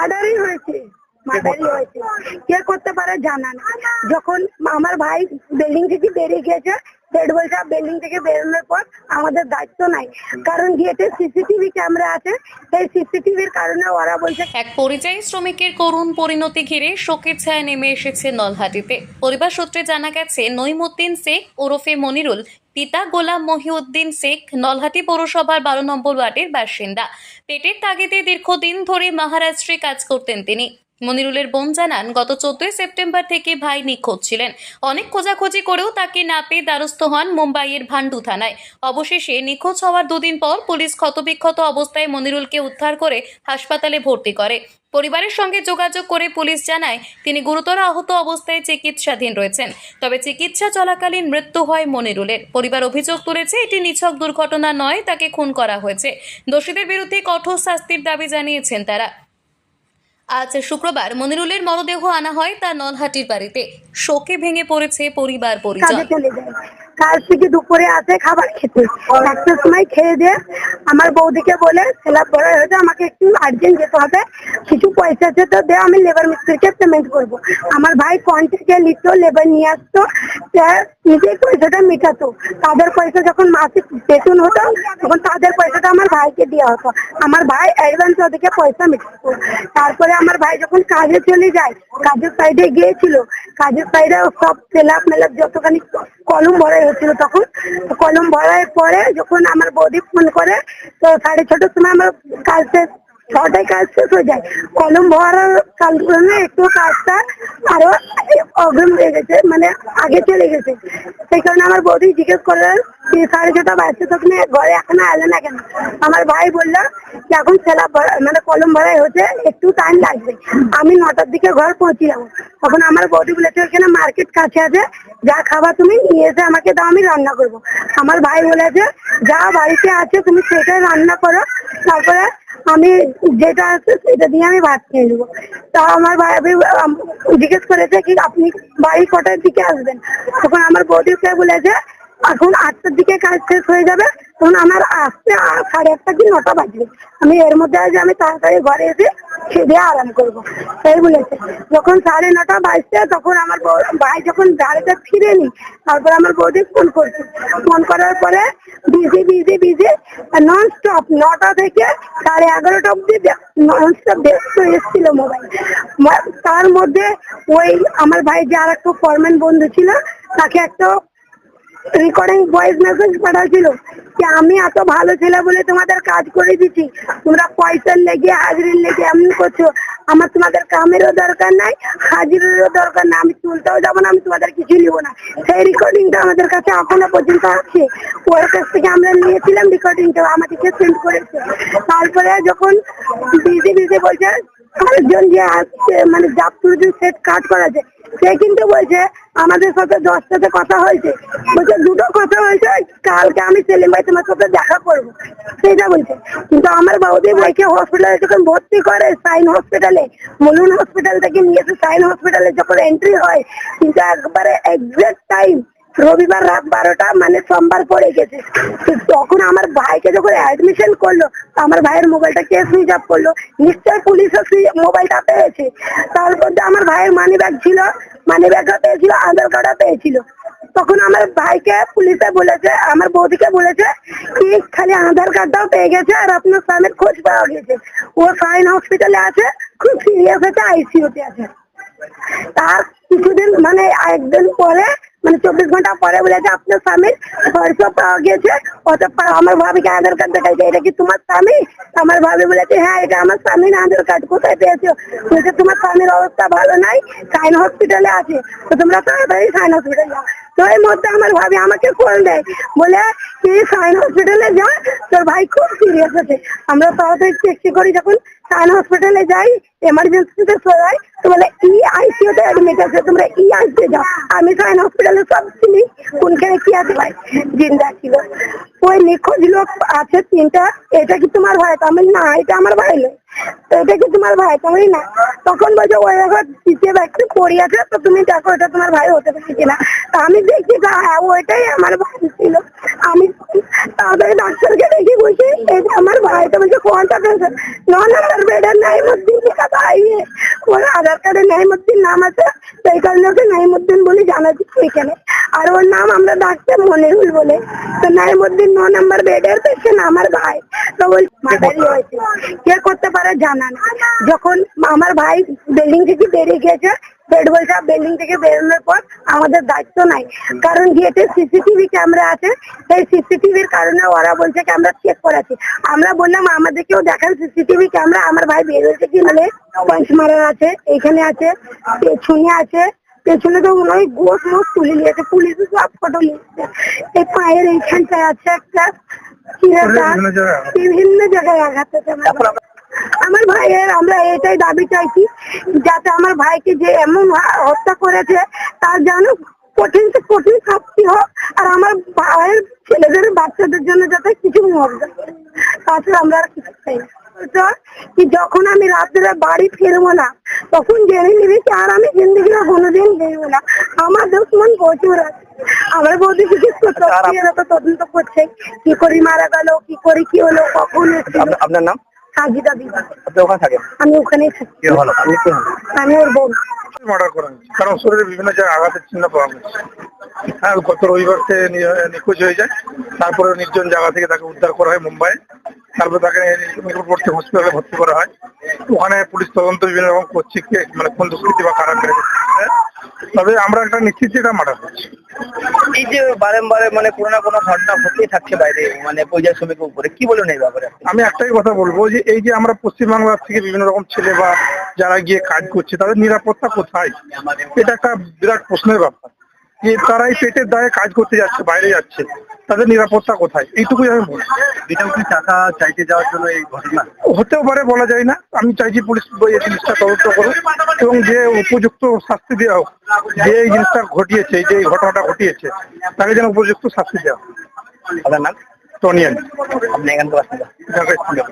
মার্ডারই হয়েছে, কে করতে পারে জানা না। যখন আমার ভাই বিল্ডিং থেকে বেরিয়ে গেছে, হেড বলছে বিল্ডিং থেকে বেরোনোর পর আমাদের দায়িত্ব নাই, কারণ গেটে সিসিটিভি ক্যামেরা আছে, সেই সিসিটিভির কারণে ওরা বলছে। এক পরিযায়ী শ্রমিকের করুণ পরিণতি ঘিরে শোকের ছায়া নেমে এসেছে নলহাটিতে। পরিবার সূত্রে জানা গেছে, নইমুদ্দিন শেখ ওরফে মনিরুল পিতা গোলাম মহিউদ্দিন শেখ নলহাটি পৌরসভার 12 নম্বর ওয়ার্ডের বাসিন্দা। পেটের তাগিদে দীর্ঘদিন ধরে মহারাষ্ট্রে কাজ করতেন তিনি। মনিরুলের বোন জানান, গত 14 সেপ্টেম্বর থেকে ভাই নিখোঁজ ছিলেন। অনেক খোঁজাখুঁজি করেও তাকে না পেয়ে দ্বারস্থ হন মুম্বাইয়ের ভান্ডু থানায়। অবশেষে নিখোঁজ হওয়ার 2 দিন পর পুলিশ ক্ষতবিক্ষত অবস্থায় মনিরুলকে উদ্ধার করে হাসপাতালে ভর্তি করে। পরিবারের সঙ্গে যোগাযোগ করে পুলিশ জানায়, তিনি গুরুতর আহত অবস্থায় চিকিৎসাধীন রয়েছেন। তবে চিকিৎসা চলাকালীন মৃত্যু হয় মনিরুলের। পরিবার অভিযোগ তুলেছে, এটি নিছক দুর্ঘটনা নয়, তাকে খুন করা হয়েছে। দোষীদের বিরুদ্ধে কঠোর শাস্তির দাবি জানিয়েছেন তারা। আজ শুক্রবার মনিরুলের মরদেহ আনা হয় তার নলহাটির বাড়িতে। শোকে ভেঙে পড়েছে পরিবার পরিজন। কাল থেকে দুপুরে আসে খাবার খেতে, একটার সময় খেয়ে দিয়ে আমার বৌদিকে বলে ছেলে বড় হয়েছে, আমাকে একটু আর্জেন্ট যেতে হবে, কিছু পয়সা আছে তো দে, আমি লেবার মিস্ত্রিকে পেমেন্ট করবো। আমার ভাই কন্ট্রাক্টে নিত, লেবার নিয়ে আসতো, নিজেই পয়সাটা মেটাতো। তাদের পয়সা যখন মাসিক বেতন হতো তখন তাদের পয়সাটা আমার ভাইকে দেওয়া হতো। আমার ভাই অ্যাডভান্স ওদিকে পয়সা মেটাতো। তারপরে আমার ভাই যখন কাজে চলে যায়, কাজের সাইডে গিয়েছিল, কাজের সাইডে সব সেলাপ মেলাপ যতখানি কলম ভরাই হচ্ছিল, তখন কলম ভরার পরে যখন আমার বৌদি ফোন করে, তো 6:30টার সময় আমার কাজ শেষ, 6টায় কাজ শেষ হয়ে যায়। কলম ভরার কারণে একটু কাজটা আরো অগ্রিম হয়ে গেছে, মানে আগে চলে গেছে। সেই কারণে আমার বৌদি জিজ্ঞেস করলেন 6:30 বাজছে, তখন ঘরে এখনো এলে না কেন? আমার ভাই বললো যে এখন ছেলা মানে কলম ভরাই হচ্ছে, একটু টাইম লাগবে, আমি 9টার দিকে ঘর পৌঁছে যাবো। তখন আমার বৌদি বলেছে ওখানে মার্কেট কাছে আছে, যা খাবার তুমি নিয়ে এসে আমাকে দাও, আমি রান্না করবো। আমার ভাই বলেছে যা বাড়িতে আছে তুমি সেটাই রান্না করো, তারপরে আমি যেটা আছে সেটা দিয়ে আমি ভাত খেয়ে নেবো। তা আমার ভাই জিজ্ঞেস করেছে কি আপনি বাড়ি কটার দিকে আসবেন? তখন আমার বৌদিকে বলেছে এখন 8টার দিকে কাজ শেষ হয়ে যাবে, তখন আমার আসতে 8:30 কি 9টা বাজবে, আমি এর মধ্যে আমি তাড়াতাড়ি ঘরে এসে খেয়ে আরাম করবো, সেই বলেছে। যখন 9:30 বাজছে তখন আমার ভাই যখন গাড়িতে ফিরেনি, তারপর আমার বৌদি ফোন করছে, ফোন করার পরে busy busy busy non stop 9টা থেকে 11:30 অব্দি নন স্টপ দেখতে এসেছিল মোবাইল। তার মধ্যে ওই আমার ভাই যে আর একটা ফরম্যান বন্ধু ছিল, তাকে একটা রেকর্ডিং ভয়েস মেসেজ পাঠাচ্ছিল যে আমি এত ভালো ছেলে বলে তোমাদের কাজ করে দিচ্ছি, তোমরা পয়সার লেগে হাজিরির লেগে এমন করছো, আমার তোমাদের কামেরও দরকার নাই, হাজিরেরও দরকার না, আমি তুলতেও যাবো না, আমি তোমাদের কিছু নিব না। সেই রেকর্ডিংটা আমাদের কাছে এখনো পর্যন্ত আছে, ওর কাছ থেকে আমরা নিয়েছিলাম রেকর্ডিংটা, আমাদেরকে সেন্ড করেছে। তারপরে যখন বিজি বিজি বলছে আরেকজন যে আসছে, মানে জাফর সেট কাট করাছে, সে কিন্তু বলছে আমাদের সাথে 10টাতে কথা হয়েছে, বলছে 2টো কথা হয়েছে, কালকে আমি সেলিম ভাই তোমার সাথে দেখা করবো, সেটা বলছে। কিন্তু আমার বৌদি ভাইকে হসপিটালে যখন ভর্তি করে, সাইন হসপিটালে, মুলুন হসপিটাল থেকে নিয়েছে সাইন হসপিটালে, যখন এন্ট্রি হয় কিন্তু একবারে এক্সাক্ট টাইম রবিবার রাত 12টা, মানে সোমবার পড়ে গেছে। তখন আমার ভাইকে যখন অ্যাডমিশন করলো, আমার ভাইয়ের মোবাইলটা কে সুইচ অফ করলো, নিশ্চয় পুলিশও মোবাইলটা পেয়েছে। তারপর আমার ভাইয়ের মানি ব্যাগ ছিল, মানি ব্যাগটা পেয়েছিল, আধার কার্ডও পেয়েছিল। তখন আমার ভাইকে পুলিশে বলেছে, আমার বৌদিকে বলেছে কি খালি আধার কার্ডটাও পেয়ে গেছে আর আপনার স্বামীর খোঁজ পাওয়া গেছে, ও সাইন হসপিটালে আছে, খুব সিরিয়াস আছে, আইসিইউতে আছে। তার কিছুদিন মানে একদিন পরে, মানে 24 ঘন্টা পরে বলেছে আপনার স্বামীর খরচ পাওয়া গেছে। আমার ভাবিকে আধার কার্ড দেখাইছে, এটা কি তোমার স্বামী? আমার ভাবি বলেছে হ্যাঁ এটা আমার স্বামীর আধার কার্ড। কোথায় পেয়েছো? বলছে তোমার স্বামীর অবস্থা ভালো নাই, সাইন হসপিটালে আছে, তো তোমরা তাড়াতাড়ি সাইন হসপিটালে যাও। তো এর মধ্যে আমার ভাবি আমাকে ফোন দেয়, বলে তুই সাইন হসপিটালে যা, তোর ভাই খুব সিরিয়াস আছে। আমরা তাড়াতাড়ি চেক করি, যখন সাইন হসপিটালে যাই, এমার্জেন্সিতে সবাই তো বলে আইসিইউতে অ্যাডমিট আছে, তোমরা আইসিইউতে যাও। আমি সাইন হসপিটালে সব চিনি, কোনখানে কি আছে ভাই, জিন্দা ছিল। ওই নিখোঁজ লোক আছে 3টা, এটা কি তোমার ভাই? আমি না, এটা আমার ভাই নয়। এটা কি তোমার ভাই? তুমি না। তখন বলছে ওই এখন দ্বিতীয় ব্যক্তি পড়ে আছে, তো তুমি দেখো এটা তোমার ভাই হতে পারে কিনা। তা আমি দেখি হ্যাঁ ওইটাই আমার ভাই ছিল। আমি তাদের ডাক্তারকে দেখি বলছি এটা আমার ভাই, তো বলছে কোনটা পেয়েছে? 9 নম্বর বেডের নাই মধ্যে কথা ভাই ওর আধার কার্ডে নাইমুদ্দিন নাম আছে, সেই কারণে ওকে নাইমুদ্দিন বলে জানা যাচ্ছে এখানে। আর ওর নাম আমরা ডাকতে মনিরুল বলে। তো নাইমুদ্দিন 9 নম্বর বেডের পেশেন্ট আমার ভাই। তো ওই মার্ডারই হয়েছে, কে করতে পারে জানা না। যখন আমার ভাই বিল্ডিং থেকে বেরিয়ে গেছে, বেড বলছে বিল্ডিং থেকে বেরোনোর পর আমাদের দায়িত্ব নাই, কারণ গেটে সিসিটিভি ক্যামেরা আছে। সেই সিসিটিভির কারণে ওরা বলছে কি আমরা চেক করাচ্ছি। আমরা বললাম আমাদেরকেও দেখান সিসিটিভি ক্যামেরা। আমার ভাই বেরোচ্ছে কি মানে পাঁচ মারা আছে, এখানে আছে, পেছনে আছে। পেছনে তো মনে হয় গোস মোস তুলে নিয়েছে, পুলিশ সব ফটো নিয়েছে। এই পায়ের এইখানটায় আছে একটা বিভিন্ন জায়গায় আঘাত আছে আমার ভাইয়ের। আমরা এটাই দাবি চাইছি যাতে আমার ভাইকে যে এমন হত্যা করেছে তার যেন কঠিন থেকে কঠিন শাস্তি হোক, আর আমার ভাইয়ের ছেলেদের বাচ্চাদের জন্য যাতে কিছু মুআবজা করে। তাছাড়া আমরা আর কিছু চাই না। কি যখন আমি রাত্রে বাড়ি ফিরবো না তখন জেনে নিবি কি আর আমি জিন্দগিতে কোনোদিন দেখবো না। আমার দুশ্মন প্রচুর আছে। আমার বৌদি কিছু তদন্ত করছে, কি করে মারা গেল, কি করে কি হলো, কখন এসেছিল। আপনার নাম? সাজিদা বিবি। আপনি ওখানে থাকেন? আমি ওখানেই থাকি। কি হলো? আপনি কি হন? আমি ওর বোন। মার্ডার করা হয়েছে, কারণ শরীরে বিভিন্ন জায়গায় আঘাতের চিহ্ন পাওয়া গেছে। হ্যাঁ, গত রবিবার সে নিখোঁজ হয়ে যায়। তারপরে নির্জন জায়গা থেকে তাকে উদ্ধার করা হয় মুম্বাই। তারপরে তাকে নিকটবর্তী হসপিটালে ভর্তি করা হয়। ওখানে পুলিশ তদন্ত বিভিন্ন রকম করছে, মানে কোন দুষ্কৃতি বা কারা মেরেছে। তবে আমরা একটা নিশ্চিত এটা মার্ডার হচ্ছে। এই যে বারংবারে মানে কোনো না কোনো ঘটনা হতেই থাকছে বাইরে, মানে পরিযায়ী শ্রমিকের উপরে, কি বলুন এই ব্যাপারে? আমি একটাই কথা বলবো যে এই যে আমরা পশ্চিমবাংলার থেকে বিভিন্ন রকম ছেলে বা যারা গিয়ে কাজ করছে তাদের নিরাপত্তা কোথায়, এটা একটা বিরাট প্রশ্নের ব্যাপার। যে তারাই পেটের দায়ে কাজ করতে যাচ্ছে, বাইরে যাচ্ছে, তাদের নিরাপত্তা কোথায়, এইটুকুই আমি বলবো। এটাও কি টাকা চাইতে যাওয়ার জন্য এই ঘটনা হতেও পারে, বলা যায় না। আমি চাইছি পুলিশ এই জিনিসটা তদন্ত করুক এবং যে উপযুক্ত শাস্তি দেওয়া হোক। যে এই জিনিসটা ঘটিয়েছে, যে এই ঘটনাটা ঘটিয়েছে, তাকে যেন উপযুক্ত শাস্তি দেওয়া হোক। আপনার নাম? টনিয়ান। আপনি এখানকার বাসিন্দা? ঢাকা স্কুলে।